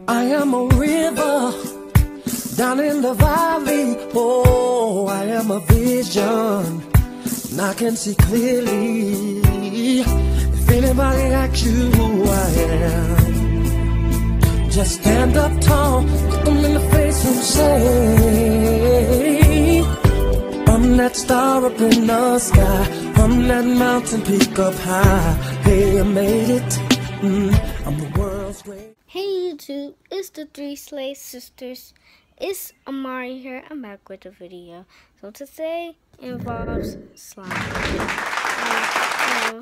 I am a river down in the valley. Oh, I am a vision, and I can see clearly. If anybody asks you who I am, just stand up tall, look them in the face and say, I'm that star up in the sky, I'm that mountain peak up high. Hey, I made it. I'm the world's great. Hey YouTube, it's the Three Slay Sisters. It's Amari here. I'm back with a video. So today involves slime.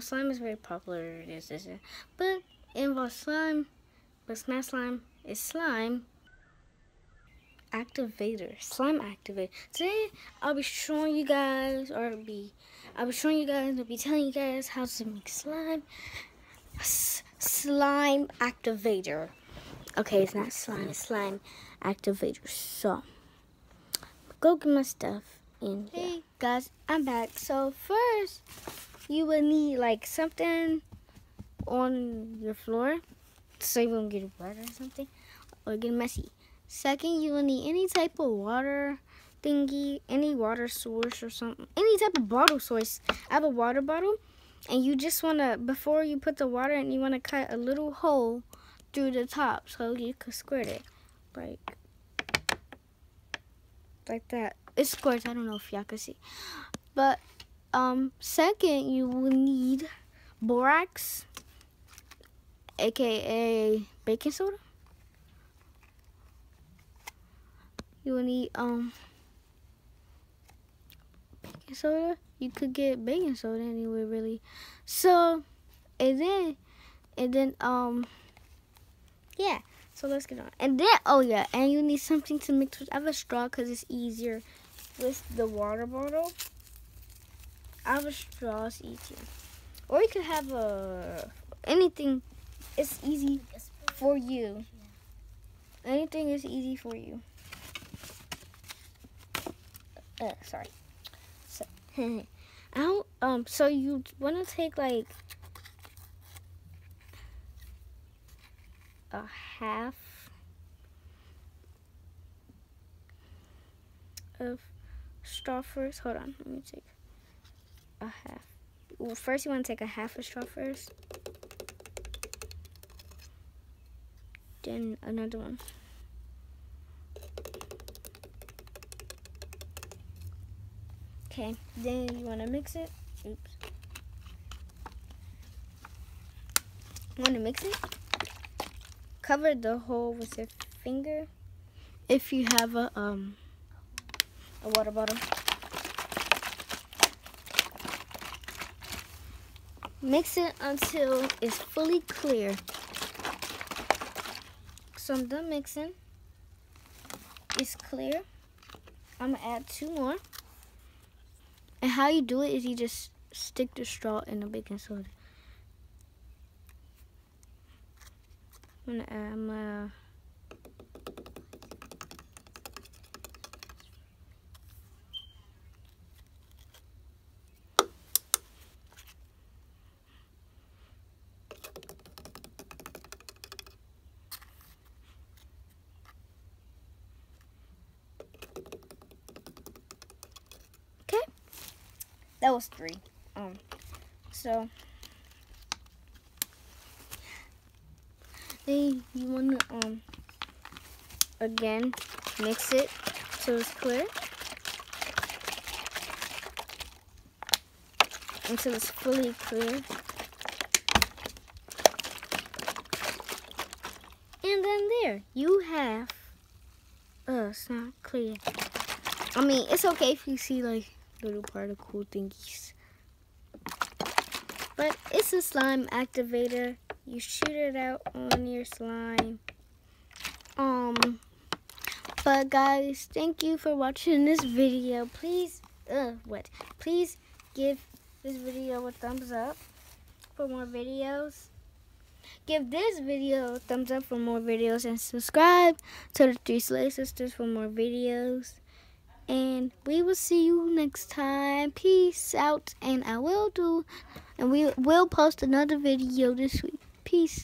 Slime is very popular. It is, isn't it? But it involves slime, but it's not slime. It's slime activator. Slime activator. Today I'll be showing you guys, I'll be telling you guys how to make slime. Slime activator. Okay, it's not slime, it's slime activator. So, go get my stuff in here. Hey guys, I'm back. So first, you will need like something on your floor so you won't get wet or something, or get messy. Second, you will need any type of water thingy, any water source or something, any type of bottle source. I have a water bottle, and you just want to, before you put the water in, you want to cut a little hole through the top so you can squirt it, like that. It squirts. I don't know if y'all can see, but second, you will need borax, aka baking soda. You will need baking soda. You could get baking soda anywhere, really. So, and then yeah. So let's get on. And then, oh yeah, and you need something to mix with. I have a straw because it's easier with the water bottle. I have a straw, it's easier. Or you could have anything. It's easy for you. Anything is easy for you. Sorry. So, so you want to take like a half of straw first. Hold on, let me take a half. Well, first you want to take a half of straw first, then another one. Okay, then you want to mix it. Oops. You want to mix it? Cover the hole with your finger if you have a water bottle. Mix it until it's fully clear. So I'm done mixing. It's clear. I'm gonna add 2 more. And how you do it is you just stick the straw in the baking soda. Okay, that was 3. So then you want to again mix it till it's clear, until it's fully clear, and then there you have it's not clear. I mean, it's okay if you see like little particle thingies, but it's a slime activator. You shoot it out on your slime. But guys, thank you for watching this video. Please, please give this video a thumbs up for more videos. Give this video a thumbs up for more videos, and subscribe to the Three Slay Sisters for more videos. And we will see you next time. Peace out. And we will post another video this week. Peace.